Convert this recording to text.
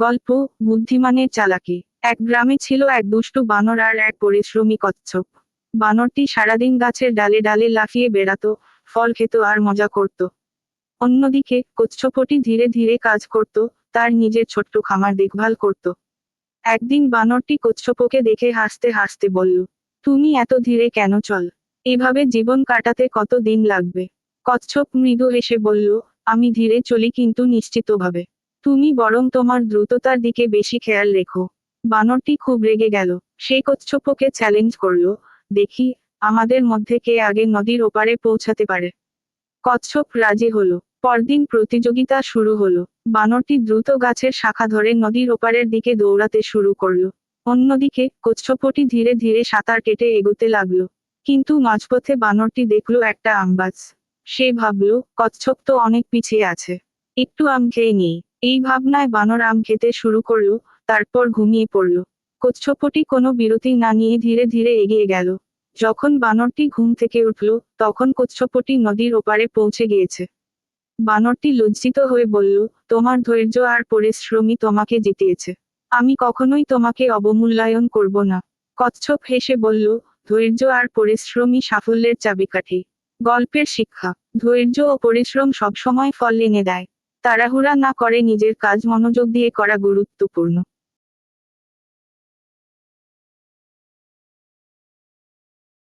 গল্প বুদ্ধিমানের চালাকি। এক গ্রামে ছিল এক দুষ্টু বানর আর এক পরিশ্রমী কচ্ছপ। বানরটি সারাদিন গাছের ডালে ডালে লাফিয়ে বেড়াতো, ফল খেত আর মজা করত। অন্যদিকে কচ্ছপটি ধীরে ধীরে কাজ করত, তার নিজের ছোট্ট খামার দেখভাল করত। একদিন বানরটি কচ্ছপকে দেখে হাসতে হাসতে বলল, তুমি এত ধীরে কেন? চল, এভাবে জীবন কাটাতে কত দিন লাগবে? কচ্ছপ মৃদু হেসে বলল, আমি ধীরে চলি কিন্তু নিশ্চিতভাবে। তুমি বরং তোমার দ্রুততার দিকে বেশি খেয়াল রেখো। বানরটি খুব রেগে গেল। সে কচ্ছপকে চ্যালেঞ্জ করল, দেখি আমাদের মধ্যে কে আগে নদীর ওপারে পৌঁছাতে পারে। কচ্ছপ রাজি হলো। পরদিন প্রতিযোগিতা শুরু হলো। বানরটি দ্রুত গাছের শাখা ধরে নদীর ওপারের দিকে দৌড়াতে শুরু করলো। অন্যদিকে কচ্ছপটি ধীরে ধীরে সাঁতার কেটে এগোতে লাগলো। কিন্তু মাঝপথে বানরটি দেখলো একটা আমগাছ। সে ভাবলো, কচ্ছপ তো অনেক পিছিয়ে আছে, একটু আম খেয়ে নিই। এই ভাবনায় বানর আম খেতে শুরু করলো, তারপর ঘুমিয়ে পড়ল। কচ্ছপটি কোনো বিরতি না নিয়ে ধীরে ধীরে এগিয়ে গেল। যখন বানরটি ঘুম থেকে উঠল, তখন কচ্ছপটি নদীর ওপারে পৌঁছে গিয়েছে। বানরটি লজ্জিত হয়ে বলল, তোমার ধৈর্য আর পরিশ্রমই তোমাকে জিতিয়েছে। আমি কখনোই তোমাকে অবমূল্যায়ন করব না। কচ্ছপ হেসে বলল, ধৈর্য আর পরিশ্রমই সাফল্যের চাবিকাঠি। গল্পের শিক্ষা। ধৈর্য ও পরিশ্রম সবসময় ফল এনে দেয়। তাড়াহুড়া না করে নিজের কাজ মনোযোগ দিয়ে করা গুরুত্বপূর্ণ।